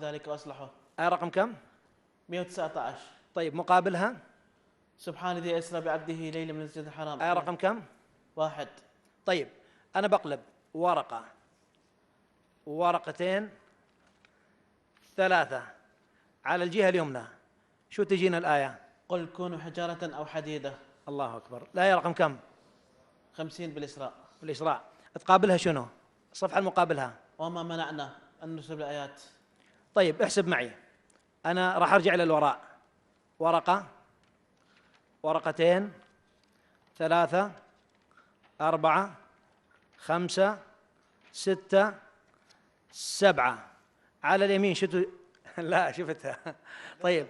ذلك وأصلحه. آية رقم كم؟ 119. طيب مقابلها؟ سبحان الذي أسرى بعبده ليلا من المسجد الحرام. آية رقم كم؟ 1. طيب أنا بقلب ورقة، ورقتين، 3 على الجهة اليمنى، شو تجينا الآية؟ قل كونوا حجارة أو حديدة. الله أكبر. الآية رقم كم؟ 50 بالإسراء. بالإسراء. تقابلها شنو؟ الصفحة المقابلها. وما منعنا أن نرسل الآيات. طيب احسب معي، أنا راح أرجع إلى الوراء. ورقة، ورقتين، 3، 4، 5، 6، 7 على اليمين. شفتوا؟ لا شفتها. طيب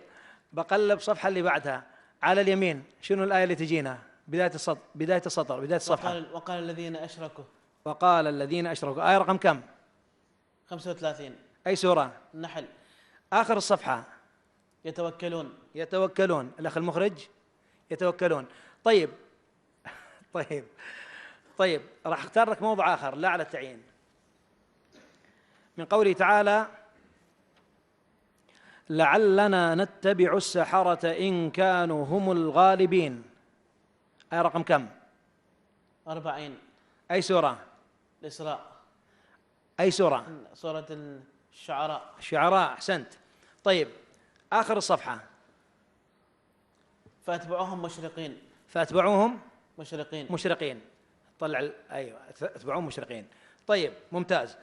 بقلب صفحة اللي بعدها على اليمين، شنو الآية اللي تجينا؟ بداية السطر، بداية السطر، بداية الصفحة. وقال الذين أشركوا. وقال الذين أشركوا. آية رقم كم؟ 35. أي سورة؟ النحل. آخر الصفحة. يتوكلون. يتوكلون. الأخ المخرج، يتوكلون. طيب طيب طيب راح اختار لك موضوع آخر لا على التعيين، من قوله تعالى: لعلنا نتبع السحرة إن كانوا هم الغالبين. آية رقم كم؟ 40. أي سورة؟ الإسراء. أي سورة؟ سورة الشعراء. الشعراء. أحسنت. طيب آخر الصفحة. فأتبعوهم مشرقين. فأتبعوهم مشرقين. مشرقين. طلع أيوة، أتبعوهم مشرقين. طيب ممتاز.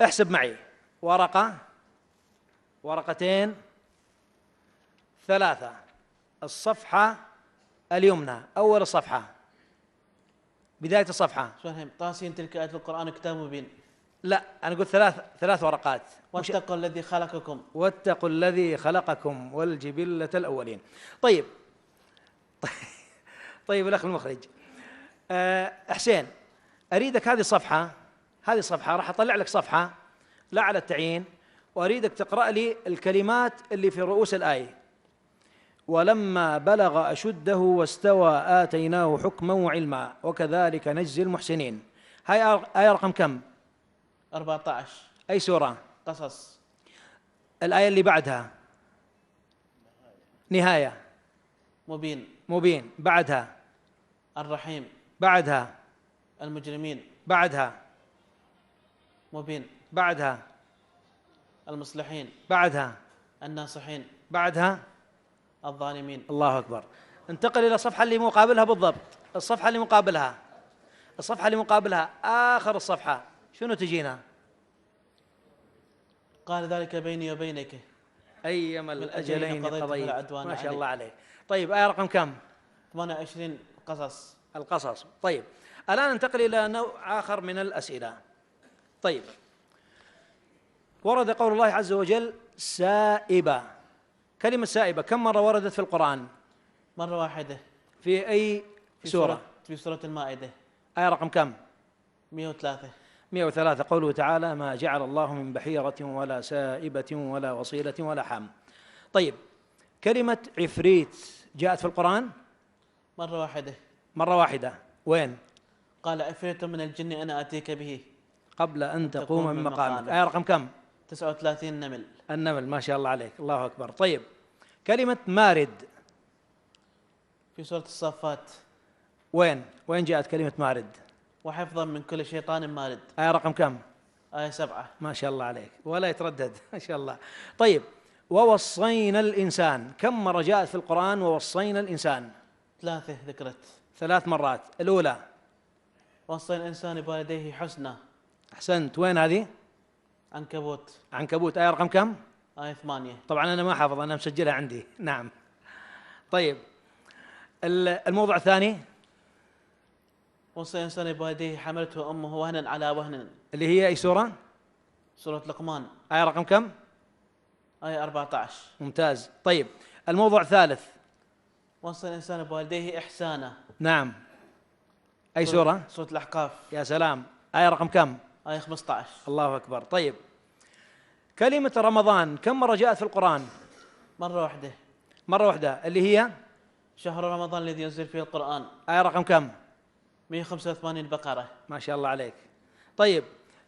احسب معي، ورقة، ورقتين، 3 الصفحة اليمنى، أول الصفحة، بداية الصفحة. فهم طاسين تلك آية القرآن كتاب مبين. لا أنا قلت 3 ورقات. واتقوا الذي خلقكم. واتقوا الذي خلقكم والجبلة الأولين. طيب طيب الأخ المخرج، حسين، أريدك هذه الصفحة، هذه الصفحة راح أطلع لك صفحة لا على التعيين، وأريدك تقرأ لي الكلمات اللي في رؤوس الآية. ولما بلغ أشده واستوى آتيناه حكما وعلما وكذلك نجزي المحسنين. هاي آية رقم كم؟ 14. أي سورة؟ قصص. الآية اللي بعدها نهاية. مبين. مبين. بعدها الرحيم. بعدها المجرمين. بعدها مبين. بعدها المصلحين. بعدها الناصحين. بعدها الظالمين. الله أكبر. انتقل إلى الصفحة اللي مقابلها بالضبط، الصفحة اللي مقابلها، الصفحة اللي مقابلها، آخر الصفحة، شنو تجينا؟ قال ذلك بيني وبينك أيما الأجلين قضيت. ما شاء الله عليه. طيب آية رقم كم؟ 28. قصص. القصص. طيب الآن ننتقل إلى نوع آخر من الأسئلة. طيب ورد قول الله عز وجل سائبة. كلمة سائبة كم مرة وردت في القرآن؟ مرة واحدة. في أي سورة؟ في سورة المائدة. آية رقم كم؟ 103. 103. قوله تعالى: ما جعل الله من بحيرة ولا سائبة ولا وصيلة ولا حام. طيب كلمة عفريت جاءت في القرآن؟ مرة واحدة. مرة واحدة. وين؟ قال عفريت من الجن أنا آتيك به قبل أن تقوم من مقامك. آية رقم كم؟ 39. نمل. النمل. ما شاء الله عليك، الله أكبر. طيب كلمة مارد في سورة الصافات. وين جاءت كلمة مارد؟ وحفظا من كل شيطان مارد. آية رقم كم؟ آية 7. ما شاء الله عليك، ولا يتردد. ما شاء الله. طيب ووصينا الإنسان كم مرة جاءت في القرآن ووصينا الإنسان؟ 3 ذكرت. 3 مرات. الأولى وصينا الإنسان بوالديه حسنا. أحسنت. وين هذه؟ عنكبوت. عنكبوت. آية رقم كم؟ آية 8. طبعا أنا ما حافظ، أنا مسجلها عندي. نعم. طيب الموضوع الثاني وصينا الإنسان بوالديه حملته أمه وهنا على وهن. اللي هي أي سورة؟ سورة لقمان. آية رقم كم؟ آية 14. ممتاز. طيب الموضوع الثالث. وصينا الإنسان بوالديه إحسانا. نعم. أي سورة؟ سورة الأحقاف. يا سلام. آية رقم كم؟ آية 15. الله أكبر. طيب كلمة رمضان كم مرة جاءت في القرآن؟ مرة واحدة. مرة واحدة. اللي هي شهر رمضان الذي ينزل فيه القرآن. آية رقم كم؟ 185. البقرة. ما شاء الله عليك. طيب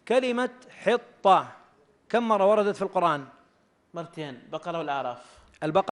كلمة حطة كم مرة وردت في القرآن؟ مرتين، بقرة والأعراف. البقرة